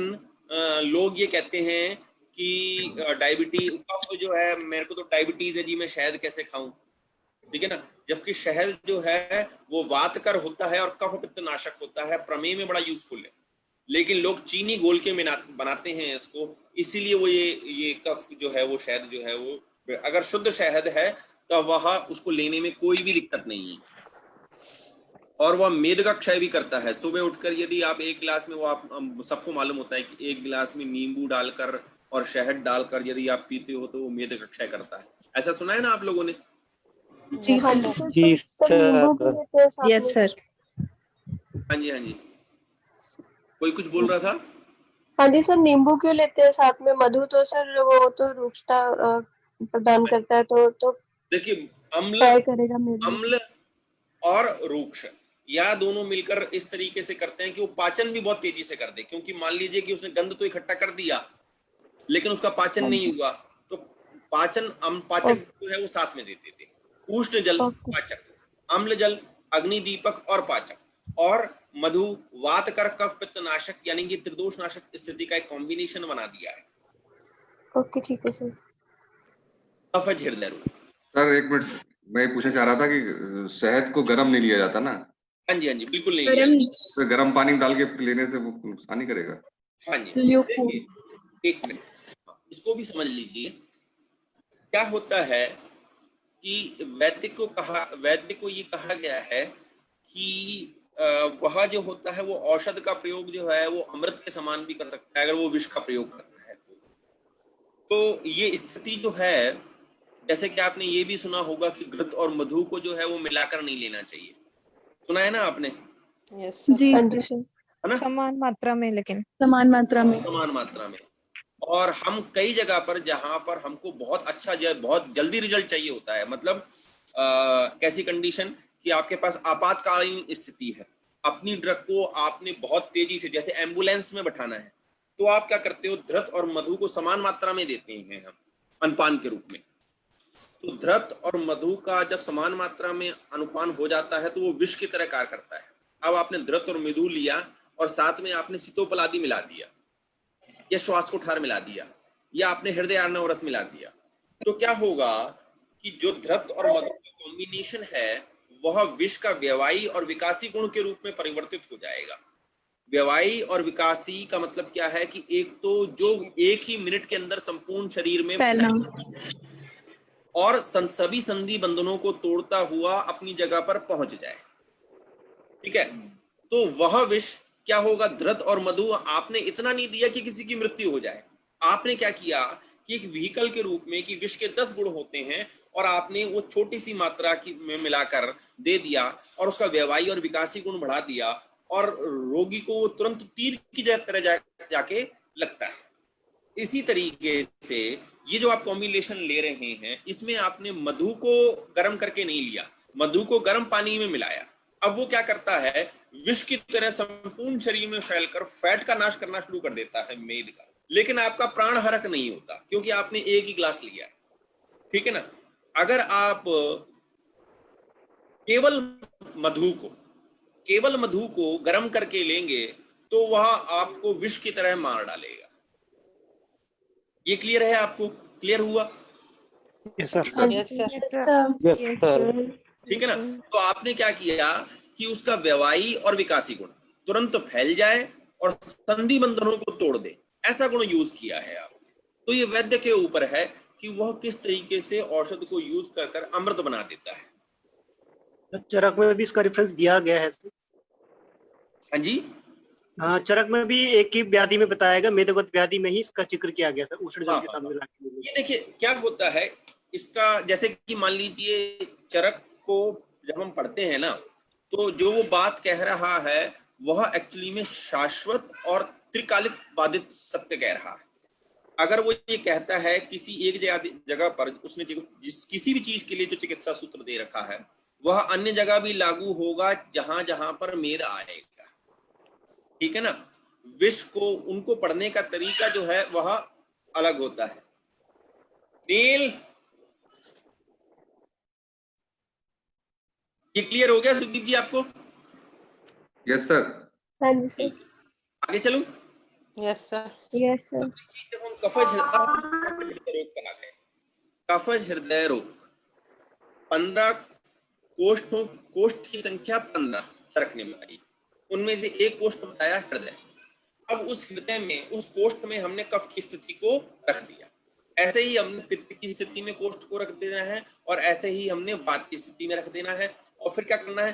लोग ये कहते हैं कि डायबिटीज कफ जो है, मेरे को तो डायबिटीज है जी, मैं शहद कैसे खाऊं, ठीक है ना। जबकि शहद जो है वो वातकर होता है और कफ पित्त नाशक होता है, प्रमेय में बड़ा यूजफुल है, लेकिन लोग चीनी घोल के बनाते हैं इसको, इसीलिए वो ये कफ जो है वो शहद जो है वो, अगर शुद्ध शहद है तो वह उसको लेने में कोई भी दिक्कत नहीं है, और वह मेद का क्षय भी करता है। सुबह उठकर यदि आप एक गिलास में, वो आप सबको मालूम होता है कि एक गिलास में नींबू डालकर और शहद डालकर यदि आप पीते हो तो वो मेद का क्षय करता है। ऐसा सुना है ना आप लोगों ने? जी हाँ जी सर। Yes sir. हाँ जी, हाँ जी, कोई कुछ बोल रहा था? हाँ जी सर, नींबू क्यों लेते हैं साथ में? मधु तो सर वो तो रुक्षता प्रदान करता है, तो देखिए, अम्ल और रूक्ष या दोनों मिलकर इस तरीके से करते हैं कि वो पाचन भी बहुत तेजी से कर दे, क्योंकि मान लीजिए कि उसने गंध तो इकट्ठा कर दिया लेकिन उसका पाचन नहीं हुआ, तो पाचक जो है वो साथ में देते थे। उष्ण जल पाचक, अम्ल जल अग्नि दीपक और पाचक, और मधु वातकर कफ पित्त नाशक, यानी कि त्रिदोष नाशक स्थिति का एक कॉम्बिनेशन बना दिया है। ओके, ठीक है सर। कफज हृदय रोग। सर एक मिनट, मैं पूछना चाह रहा था कि शहद को गर्म नहीं लिया जाता ना? हाँ जी, हाँ जी, बिल्कुल नहीं लिया जाता। तो गर्म पानी डाल के लेने से वो नुकसान करेगा? हाँ जी, देखिए एक मिनट, इसको भी समझ लीजिए। क्या होता है कि वैद्य को ये कहा गया है कि वह जो होता है वो औषध का प्रयोग जो है वो अमृत के समान भी कर सकता है अगर वो विष का प्रयोग करता है तो ये स्थिति जो है, जैसे कि आपने ये भी सुना होगा कि घृत और मधु को जो है वो मिलाकर नहीं लेना चाहिए। सुना है ना आपने? जी हाँ जी सर। है ना? समान मात्रा में, लेकिन समान मात्रा में। समान मात्रा में। और हम कई जगह पर जहां पर हमको बहुत अच्छा बहुत जल्दी रिजल्ट चाहिए होता है, मतलब कैसी कंडीशन कि आपके पास आपातकालीन स्थिति है, अपनी ड्रग को आपने बहुत तेजी से, जैसे एम्बुलेंस में बैठाना है, तो आप क्या करते हो, धृत और मधु को समान मात्रा में देते हैं हम अनपान के रूप में। तो धृत और मधु का जब समान मात्रा में अनुपान हो जाता है तो वो विष की तरह कार्य करता है। अब आपने धृत और मधु लिया और साथ में आपने सीतोपलादी मिला दिया या श्वासकोठार मिला दिया या आपने हृदय अर्णव रस मिला दिया, तो क्या होगा कि जो धृत और मधु का कॉम्बिनेशन है वह विष का व्यवायी और विकासी गुण के रूप में परिवर्तित हो जाएगा। व्यवायी और विकासी का मतलब क्या है कि एक तो जो एक ही मिनट के अंदर संपूर्ण शरीर में फैलना और सभी संधि बंधनों को तोड़ता हुआ अपनी जगह पर पहुंच जाए, ठीक है। तो वह विष क्या होगा, धृत और मधु आपने इतना नहीं दिया कि किसी की मृत्यु हो जाए, आपने क्या किया कि एक व्हीकल के रूप में कि विष के 10 गुण होते हैं और आपने वो छोटी सी मात्रा की में मिलाकर दे दिया और उसका व्यवहारी और विकासी गुण बढ़ा दिया और रोगी को वो तुरंत तीर की तरह जाके लगता है। इसी तरीके से ये जो आप कॉम्बिनेशन ले रहे हैं, इसमें आपने मधु को गर्म करके नहीं लिया, मधु को गर्म पानी में मिलाया। अब वो क्या करता है, विष की तरह संपूर्ण शरीर में फैलकर फैट का नाश करना शुरू कर देता है, मेद का। लेकिन आपका प्राण हरक नहीं होता क्योंकि आपने एक ही ग्लास लिया है, ठीक है ना। अगर आप केवल मधु को गर्म करके लेंगे तो वह आपको विष की तरह मार डालेगा। ये क्लियर है आपको? क्लियर हुआ? Yes sir. ठीक है ना। तो आपने क्या किया कि उसका व्यवहारी और विकासी गुण तुरंत फैल जाए और संधि बंधनों को तोड़ दे, ऐसा गुण यूज किया है आपने। तो ये वैद्य के ऊपर है कि वह किस तरीके से औषध को यूज कर अमृत बना देता है। चरक में भी इसका रेफरेंस दिया गया है। हाँ जी, हाँ, चरक में भी एक ही व्याधि में बताया गया, मेदगत व्याधि में ही इसका जिक्र किया गया सर, उष्ण जल के सामने लाके। ये देखिए क्या होता है इसका, जैसे कि मान लीजिए चरक को जब हम पढ़ते हैं ना, तो जो वो बात कह रहा है वह एक्चुअली में शाश्वत और त्रिकालिक बाधित सत्य कह रहा है। अगर वो ये कहता है किसी एक जगह पर उसने किसी भी चीज के लिए जो चिकित्सा सूत्र दे रखा है वह अन्य जगह भी लागू होगा जहां जहां पर मेद आएगा, ठीक है ना। विष को उनको पढ़ने का तरीका जो है वह अलग होता है। नील, ये क्लियर हो गया सुदीप जी आपको? Yes sir. हाँ जी सर। आगे चलूं? Yes sir. Yes sir. जब हम कफज हृदय रोग पर आते हैं, कफज हृदय रोग 15 कोष्ठ की संख्या 15 चरकने में आई, उनमें से एक कोष्ठ बताया हृदय। अब उस हृदय में, उस कोष्ठ में हमने कफ की स्थिति को रख दिया। ऐसे ही हमने पित्त की स्थिति में कोष्ठ को रख देना है और ऐसे ही हमने वात की स्थिति में रख देना है। और फिर क्या करना है,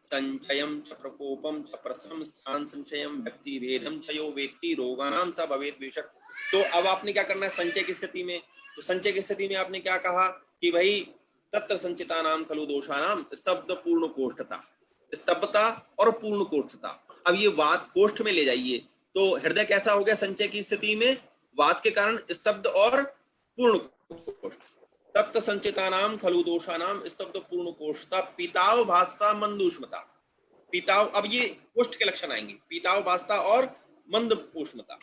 संचयम च प्रकोपम च प्रसम स्थान संचयम व्यक्ति भेदम चयो वेत्ति रोगानाम स भवेत् विषक। तो अब आपने क्या करना है संचय की स्थिति में, तो संचय की स्थिति में आपने क्या कहा कि भाई तत्र संचिता नाम खलु दोषानाम स्तब्ध पूर्ण कोष्ठता, स्तब्धता और पूर्ण कोष्ठता। अब ये वात कोष्ठ में ले जाइए तो हृदय कैसा हो गया संचय की स्थिति में, वात के कारण स्तब्ध और पूर्ण कोष्ठ। तत्त संचिता नाम खलु दोषानाम स्तब्ध पूर्ण कोष्ठता पीताव भास्ता मंदूष्मता। पीताव, अब ये कोष्ठ के लक्षण आएंगे, पीताव भास्ता और मंद ऊष्मता।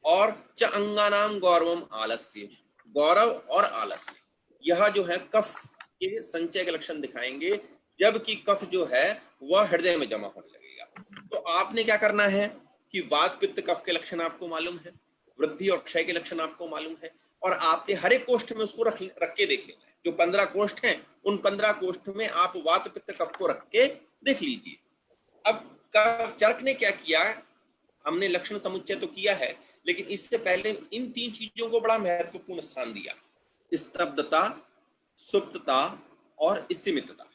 और च अंगानाम गौरवम आलस्य, गौरव और आलस्य, यह जो है कफ के संचय के लक्षण दिखाएंगे, जबकि कफ जो है वह हृदय में जमा होने लगेगा। तो आपने क्या करना है कि वात पित्त कफ के लक्षण आपको मालूम है, वृद्धि और क्षय के लक्षण आपको मालूम है, और आपने हर एक कोष्ठ में उसको रख के देख लेना है। जो 15 कोष्ठ हैं उन 15 कोष्ठ में आप वात पित्त कफ को रख के देख लीजिए। अब चरक ने क्या किया, हमने लक्षण समुच्चय तो किया है, लेकिन इससे पहले इन 3 चीजों को बड़ा महत्वपूर्ण स्थान दिया, स्तब्धता, सुप्तता और स्तिमितता।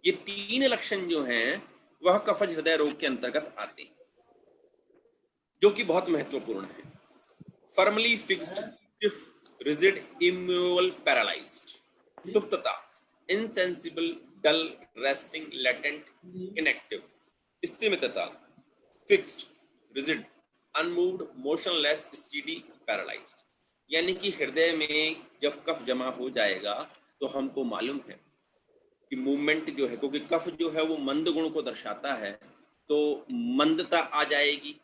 ये 3 लक्षण जो हैं वह कफज हृदय रोग के अंतर्गत आते हैं, जो कि बहुत महत्वपूर्ण है। Firmly fixed, rigid, immovable, paralyzed. सुप्तता, insensible, dull, resting, latent, inactive. स्तिमितता, fixed, rigid, unmoved, motionless, steady, paralyzed. यानी कि हृदय में जब कफ जमा हो जाएगा तो हमको मालूम है कि मूवमेंट जो है, क्योंकि कफ जो है वो मंद गुण को दर्शाता है, तो मंदता आ जाएगी,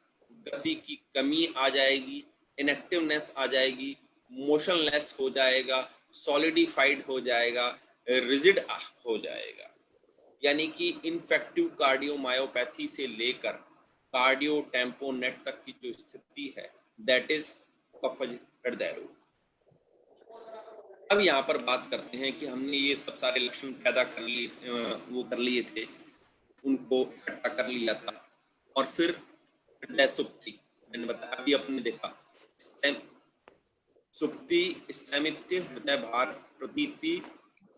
गति की कमी आ जाएगी, इनएक्टिवनेस आ जाएगी, मोशनलेस हो जाएगा, सॉलिडिफाइड हो जाएगा, रिजिड हो जाएगा। यानी कि इन्फेक्टिव कार्डियोमायोपैथी से लेकर कार्डियो टेम्पोनेट तक की जो स्थिति है, दैट इज कफज हृदय रोग। अब यहाँ पर बात करते हैं कि हमने ये सब सारे लक्षण पैदा कर लिए, वो कर लिए थे, उनको इकट्ठा कर लिया था, और फिर हृदय सुप्ति मैंने बताया, अभी अपने देखा, सुप्ति, स्थैमित्य, हृदय भार, प्रतीति,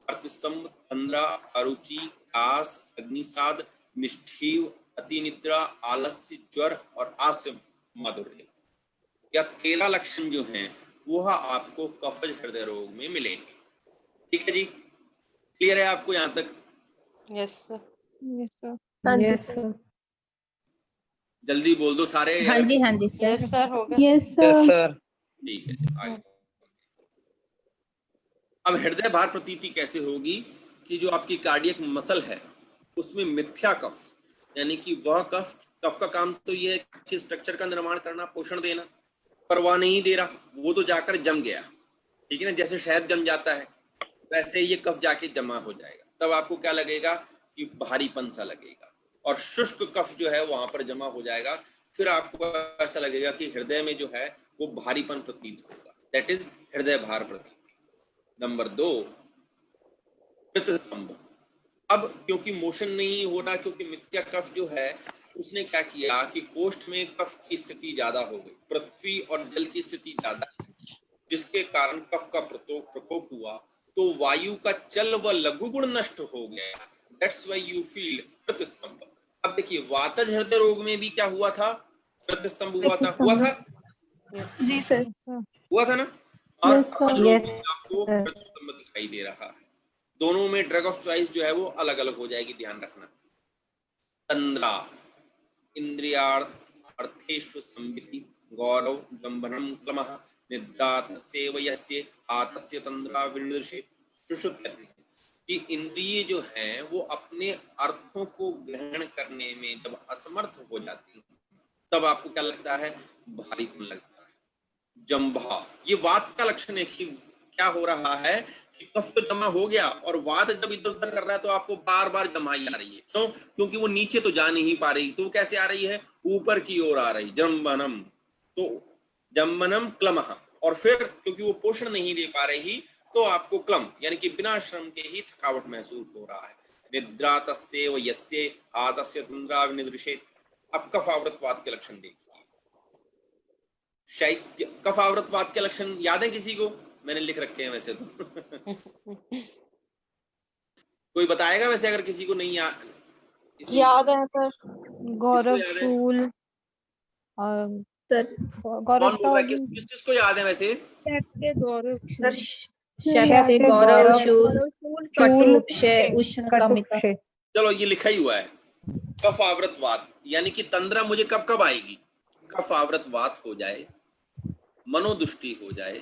अर्थस्तंभ, तंद्रा, अरुचि, कास, अग्निसाद, निष्ठीव, अतिनिद्रा, आलस्य, ज्वर और आस्य माधुर्य। या 13 लक्षण जो हैं वह आपको कफज हृदय रोग में मिलेंगे। ठीक है जी, क्लियर है आपको यहाँ तक? Yes sir. Yes sir. हाँ जी यस सर। सर। जल्दी बोल दो सारे। हाँ जी सर। यस सर हो गया। Yes sir. ठीक है आगे। अब हृदय भार प्रतीति कैसे होगी कि जो आपकी कार्डियक मसल है उसमें मिथ्या कफ, यानी कि वह कफ का काम तो ये है कि स्ट्रक्चर का निर्माण करना, पोषण देना, पर वह नहीं दे रहा, वो तो जाकर जम गया, ठीक है ना। जैसे शहद जम जाता है वैसे ये कफ जाके जमा हो जाएगा, तब आपको क्या लगेगा कि भारीपन सा लगेगा, और शुष्क कफ जो है वहां पर जमा हो जाएगा, फिर आपको ऐसा लगेगा कि हृदय में जो है वो भारीपन प्रतीत होगा, दैट इज हृदय भार प्रतीति। नंबर 2, स्तंभ। अब क्योंकि मोशन नहीं हो रहा, क्योंकि मिथ्या कफ जो है उसने क्या किया कि कोष्ठ में कफ की स्थिति ज्यादा हो गई, पृथ्वी और जल की स्थिति ज्यादा, जिसके कारण कफ का प्रकोप हुआ, तो वायु का चल व लघु गुण नष्ट हो गया, दैट्स व्हाई यू फील स्तंभ। अब देखिए वातज हृदय रोग में भी क्या हुआ था, स्तंभ हुआ था जी सर। हुआ था ना, और Yes, sir. लोगों में आपको स्तंभ दिखाई दे रहा है। दोनों में ड्रग ऑफ चॉइस जो है वो अलग अलग हो जाएगी, ध्यान रखना। तंद्रा इंद्रियार्थेषु संविति गौरव जंभनम क्लमः निद्रा तस्यैव यस्य आतस्य तंद्रा विनिर्देशेत सुषुप्ति, कि इंद्रिय जो हैं वो अपने अर्थों को ग्रहण करने में जब असमर्थ हो जाती हैं तब आपको क्या लगता है, भारीपन लगता है। जंभा, ये वात का लक्षण है कि क्या हो रहा है कि कफ तो जमा हो गया और वात जब इधर उधर कर रहा है तो आपको बार बार जमाई आ रही है, तो क्योंकि वो नीचे तो जा नहीं पा रही, तो कैसे आ रही है, ऊपर की ओर आ रही, जंबनम, तो जंबनम क्लमः, और फिर क्योंकि वो पोषण नहीं दे पा रही तो आपको क्लम यानी कि बिना श्रम के ही थकावट महसूस हो रहा है। निद्रा तस्यैव यस्य आतस्य तंद्रा विनिर्देशेत। अब कफ आवृतवात के लक्षण देखिए। शैत्य, कफ आवृतवात के लक्षण याद है किसी को? मैंने लिख रखे हैं वैसे तो कोई बताएगा वैसे, अगर किसी को नहीं याद है सर। गौरव शूल और सर गौरव कौन बोल रहा है, किस किस को याद है वैसे? गौरव सर शक्ति गौरव शूल कटु क्षय उष्ण कमिता। चलो ये लिखा ही हुआ है, कफ आवृतवात, यानी कि तंद्रा मुझे कब कब आएगी, कफ आवृतवात हो जाए, मनोदुष्टि हो जाए,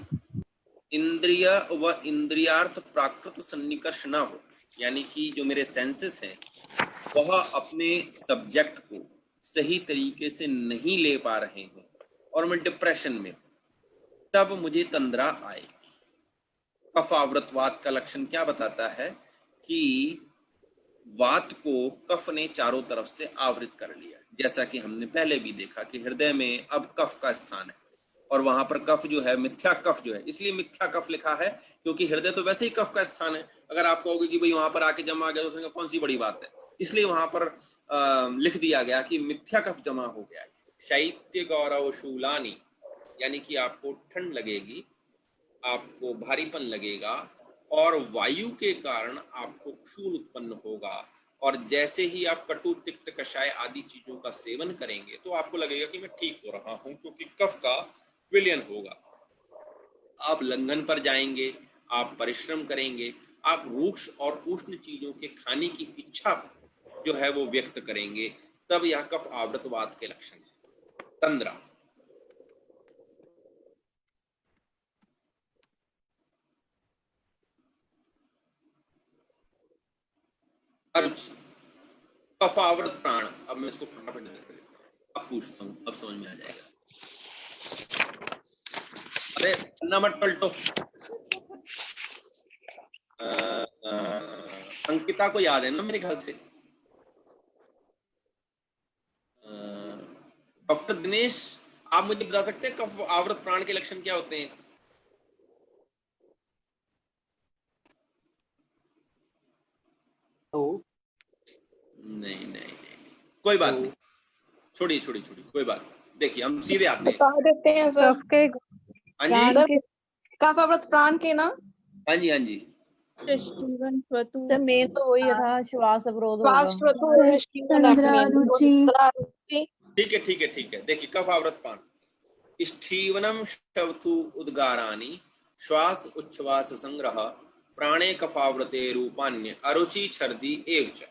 इंद्रिय व इंद्रियार्थ प्राकृत सन्निकर्ष ना हो, यानी कि जो मेरे सेंसेस हैं वह अपने सब्जेक्ट को सही तरीके से नहीं ले पा रहे हैं और मैं डिप्रेशन में हूं, तब मुझे तंद्रा आएगी। कफ आवृतवात का लक्षण क्या बताता है कि वात को कफ ने चारों तरफ से आवृत कर लिया, जैसा कि हमने पहले भी देखा कि हृदय में अब कफ का स्थान है और वहां पर कफ जो है मिथ्या कफ जो है, इसलिए मिथ्या कफ लिखा है क्योंकि हृदय तो वैसे ही कफ का स्थान है। अगर आप कहोगे कि भाई वहां पर आके जमा आ गया तो उसमें कौन सी बड़ी बात है, इसलिए वहां पर लिख दिया गया कि मिथ्या कफ जमा हो गया है। शैत्य गौरव शूलानी, यानी कि आपको ठंड लगेगी, आपको भारीपन लगेगा और वायु के कारण आपको क्षूल उत्पन्न होगा, और जैसे ही आप कटु तिक्त कषाय आदि चीजों का सेवन करेंगे तो आपको लगेगा कि मैं ठीक हो रहा हूं, क्योंकि कफ का विलयन होगा। आप लंघन पर जाएंगे, आप परिश्रम करेंगे, आप रूक्ष और उष्ण चीजों के खाने की इच्छा जो है वो व्यक्त करेंगे, तब यह कफ आवृतवात के लक्षण है। तंद्रा, अरुचि, कफ आवृत प्राण। अब मैं इसको फटाफट अब पूछता हूं, अब समझ में आ जाएगा। अरे पन्ना मत पलटो। अंकिता को याद है ना मेरे ख्याल से। डॉक्टर दिनेश, आप मुझे बता सकते हैं कफ आवृत प्राण के लक्षण क्या होते हैं? नहीं नहीं नहीं, कोई बात नहीं, छोड़िए छोड़िए छोड़िए, कोई बात नहीं। देखिए हम सीधे आते हैं, बता देते हैं सर। हाँ जी कफ आवृत प्राण के ना, हाँ जी हाँ जी, सर मेन तो वही था, श्वास अवरोध ठीक है ठीक है ठीक है। देखिए कफ आवृत प्राण, स्ठीवनम शवथु उद्गारानि श्वास उच्छ्वास संग्रह प्राणे कफावृते रूपान्य अरुचि छर्दी एव च।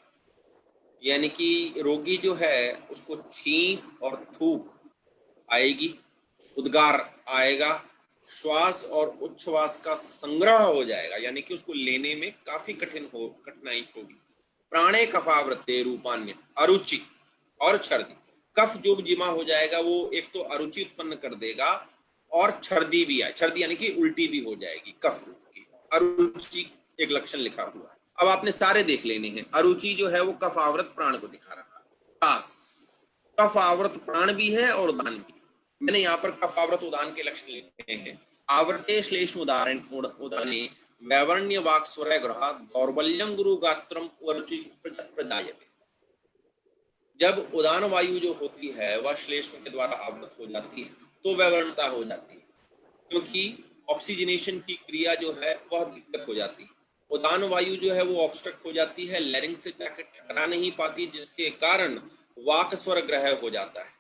यानी कि रोगी जो है उसको छींक और थूक आएगी, उद्गार आएगा, श्वास और उच्छ्वास का संग्रह हो जाएगा, यानी कि उसको लेने में काफी कठिनाई होगी। प्राणे कफावृते रूपान्य अरुचि और छर्दी, कफ जो जिमा हो जाएगा वो एक तो अरुचि उत्पन्न कर देगा और छर्दी भी आए, छर्दी यानी कि उल्टी भी हो जाएगी कफ की। अरुचि एक लक्षण लिखा हुआ है। अब आपने सारे देख लेने हैं। अरुचि जो है वो कफ आवृत प्राण को दिखा रहा है। कास कफ आवृत प्राण भी है और उदान भी। मैंने यहाँ पर कफ आवृत उदान के लक्षण लिखे हैं। आवृते श्लेष्म उदाहरण उदाने वैवर्ण्य वाक् स्वर ग्रह दौर्बल्यम गुरु गात्रम अरुचि प्रजायते। जब उदान वायु जो होती है वह श्लेष्म के द्वारा आवृत हो जाती है तो वैवर्णता हो जाती है, क्योंकि ऑक्सीजनेशन की क्रिया जो है वह दिक्कत हो जाती है। उदान वायु जो है वो ऑब्स्ट्रक्ट हो जाती है, लैरिंक्स से जाकर टकरा नहीं पाती, जिसके कारण वाक स्वर ग्रह हो जाता है।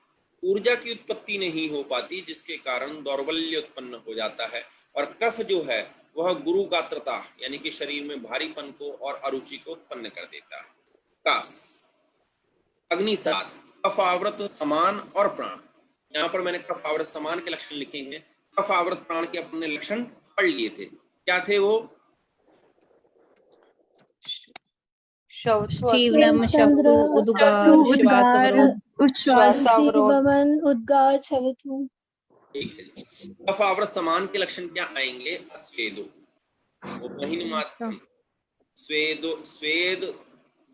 ऊर्जा की उत्पत्ति नहीं हो पाती, जिसके कारण दौर्बल्य उत्पन्न हो जाता है। और कफ जो है वह गुरु गात्रता यानी कि शरीर में भारीपन को और अरुचि को उत्पन्न कर देता है। कास अग्निसात कफ आवृत समान और प्राण। यहाँ पर मैंने कफ आवृत समान के लक्षण लिखे हैं। कफ आवृत प्राण के अपने लक्षण पढ़ लिए थे। क्या थे वो? स्टीवनम शब्द उद्गार श्वासावरोध उद्गार छवथु। ठीक है। कफ आवृत समान के लक्षण क्या आएंगे? अस्वेदो उपहीन मात्रम स्वेद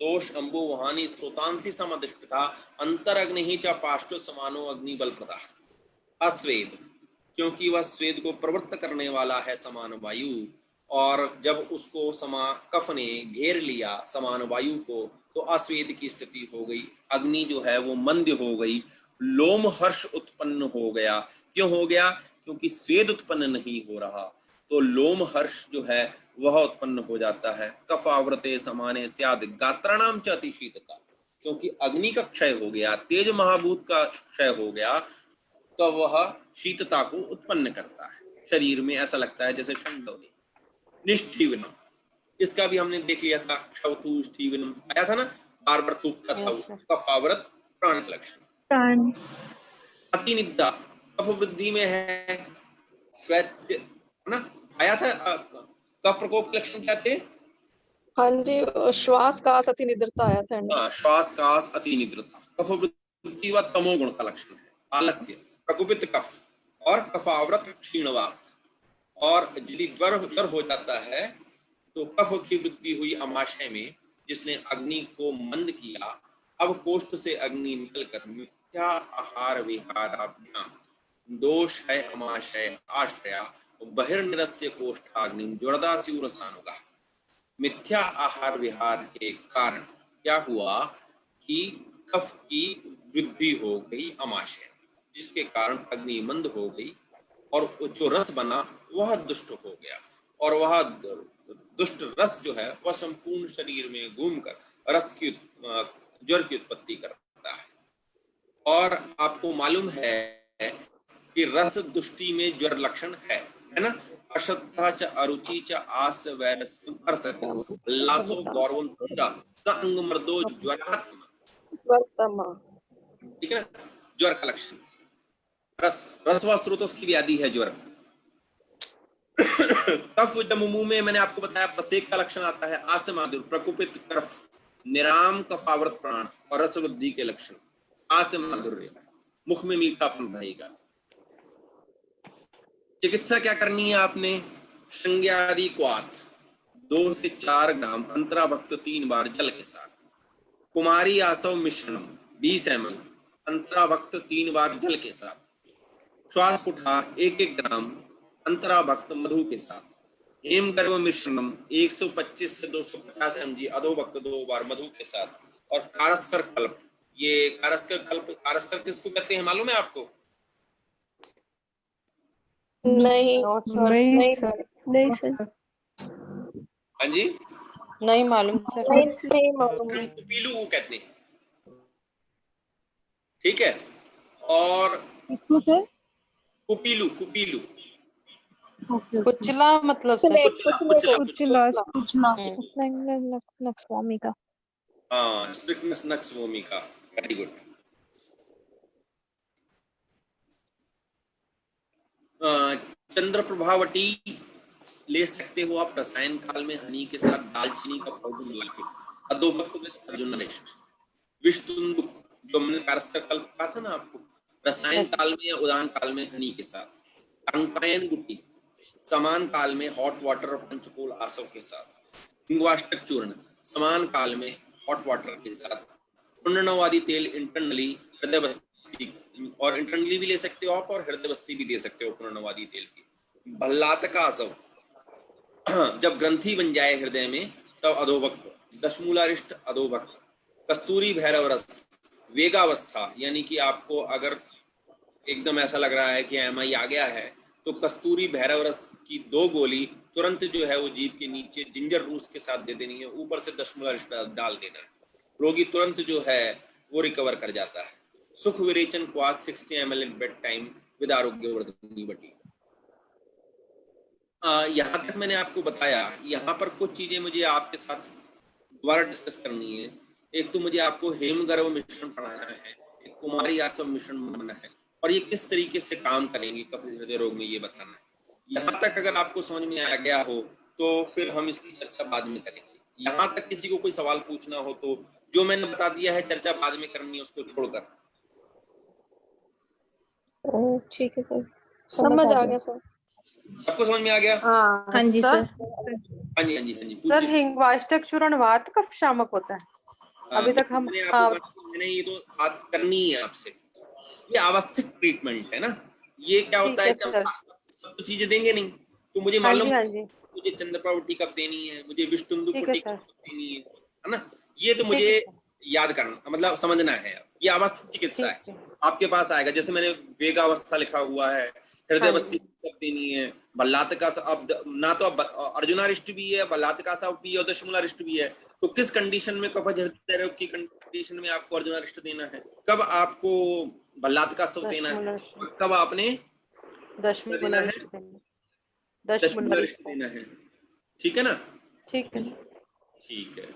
दोष अंबु वहानी स्त्रोतांसी समधिष्ठिता अंतर अग्नि ही च पाष्टो समानो अग्नि बल प्रदा। अस्वेद क्योंकि वह स्वेद को प्रवृत्त करने वाला है समान वायु, और जब उसको कफ ने घेर लिया समान वायु को तो अस्वेद की स्थिति हो गई। अग्नि जो है वो मंद हो गई, लोम हर्ष उत्पन्न हो गया। क्यों हो गया? क्योंकि स्वेद उत्पन्न नहीं हो रहा, तो लोम हर्ष जो है वह उत्पन्न हो जाता है। कफ आवृते समाने स्याद गात्राणाम च अतिशीतता, क्योंकि अग्नि का क्षय हो गया, तेज महाभूत का क्षय हो गया, तो वह शीतता को उत्पन्न करता है। शरीर में ऐसा लगता है जैसे ठंड हो गई। निष्ठीवनम इसका भी हमने देख लिया था, क्षवतु स्टीवनम आया था ना, बार बार तूप का था। कफ आवृत प्राण लक्षण। अतिनिद्रा कफ वृद्धि में है, श्वेत ना आया था। कफ प्रकोप के लक्षण क्या थे? हाँ जी, श्वास कास अति निद्रता आया था। हाँ, श्वास कास अति निद्रता कफ वृद्धि व तमोगुण का लक्षण है। आलस्य प्रकोपित कफ और कफावृत क्षीणवात। और यदि ज्वर हो जाता है तो कफ की वृद्धि हुई अमाशय में, जिसने अग्नि को मंद किया। अब कोष्ठ से अग्नि निकलकर मिथ्या आहार विहाराभ्याम दोष है अमाशय आश्रया बहिर्निरस्य कोष्ठाग्नि ज्वरदास्यूरसानुगा। मिथ्या आहार विहार के कारण क्या हुआ कि कफ की वृद्धि हो गई अमाशय, जिसके कारण अग्नि मंद हो गई और जो रस बना वह दुष्ट हो गया, और वह दुष्ट रस जो है वह संपूर्ण शरीर में घूमकर रस की ज्वर की उत्पत्ति करता है। और आपको मालूम है कि रस दुष्टि में ज्वर लक्षण है ना। अश्रद्धा च अरुचि च आस वैरस्यम अर्सकस लासो गौरवं तुंडा स अंगमर्दो ज्वरात्मा। ठीक है ना, ज्वर का लक्षण रस व स्रोत की व्याधि है ज्वर। कफ जब मुंह में, मैंने आपको बताया प्रसेक का लक्षण आता है। आस माधुर प्रकोपित कफ निराम कफावृत प्राण और रस वृद्धि के लक्षण। आस माधुर्य मुख में मीठापन रहेगा। चिकित्सा क्या करनी है आपने? संज्ञादि क्वाथ 2 से 4 ग्राम अंतराभक्त 3 बार जल के साथ। कुमारी आसव मिश्रणम 20 ml अंतराभक्त 3 बार जल के साथ। श्वास कुठार 1-1 ग्राम अंतराभक्त मधु के साथ। हेम गर्भ मिश्रणम 125 से 250 mg अधोभक्त 2 बार मधु के साथ। और कारस्कर कल्प, ये कारस्कर किसको कहते हैं मालूम है आपको? नहीं सर। हाँ जी, नहीं मालूम सर। नहीं मालूम। कुपीलू को कहते हैं, ठीक है। और कुपीलू कुचला मतलब सर कुचला नक्सवामिका। हाँ, स्ट्रिक्टनेस नक्सवामिका, वेरी गुड। चंद्र प्रभावती ले सकते हो आप रसायन काल में हनी के साथ दालचीनी का पाउडर मिला के। अधोभक्त में अर्जुनरिष्ट। विष्णुन्दुक जो हमने कारस्कर कल कहा था ना आपको, रसायन काल में या उदान काल में हनी के साथ। अंकायन गुटी समान काल में हॉट वाटर और पंचकोल आसव के साथ। हिंगवाष्टक चूर्ण समान काल में हॉट वाटर के साथ। पुण्यनवादी तेल इंटरनली हृदय बस्ती, और इंटरनली भी ले सकते हो आप और हृदय बस्ती भी दे सकते हो पुण्यनवादी तेल की। भल्लातका आसव जब ग्रंथि बन जाए हृदय में तब अधोभक्त। दशमूलारिष्ट अधोभक्त। कस्तूरी भैरव रस वेगावस्था, यानी कि आपको अगर एकदम ऐसा लग रहा है कि एमआई आ गया है तो कस्तूरी भैरव रस की 2 गोली तुरंत जो है वो जीभ के नीचे जिंजर रूस के साथ दे देनी है, ऊपर से दशमूलारिष्ट डाल देना है, रोगी तुरंत जो है वो रिकवर कर जाता है। सुख विरेचन क्वास 60 ml in bed time with Arogyavardhini Vati. यहाँ तक मैंने आपको बताया। यहाँ पर कुछ चीजें मुझे आपके साथ दोबारा डिस्कस करनी है। एक तो मुझे आपको हेमगर्भ मिश्रण पढ़ाना है, एक कुमारी आसव मिश्रण बनाना है, और ये किस तरीके से काम करेंगे कफित हृदय रोग में ये बताना है। यहाँ तक अगर आपको समझ में आ गया हो तो फिर हम इसकी चर्चा बाद में करेंगे। यहाँ तक किसी को कोई सवाल पूछना हो तो जो मैंने बता दिया है चर्चा बाद में करनी है उसको छोड़कर। ठीक है सर, समझ आ गया सर। सबको समझ में आ गया? हाँ जी सर। हाँ जी, हाँ जी, हाँ जी, सर पूछिए। हिंगवाष्टक चूर्ण वात कफ शामक होता है। अभी तक हम मैंने ये तो बात करनी है आपसे। ये अवस्थित ट्रीटमेंट है ना। ये क्या होता है कि हम सब चीजें देंगे नहीं तो मुझे मालूम मुझे चंद्रप्रभावती कब देनी है, मुझे विष्णुन्दुक कब देनी है ना। ये तो मुझे याद करना, मतलब समझना है। ये अवस्थित चिकित्सा है। आपके पास आएगा, जैसे मैंने वेगावस्था लिखा हुआ है, हृदय बस्ती कब देनी है, बल्लातका अब ना तो अर्जुनारिष्ट भी है, बल्लातका भी है और दशमूलारिष्ट भी है। तो किस कंडीशन में कफ हृदय रोग की कंडीशन में आपको अर्जुनारिष्ट देना है, कब आपको बल्लातका देना है, और कब आपने दशमूलारिष्ट देना है। ठीक है ना? ठीक है। ठीक है।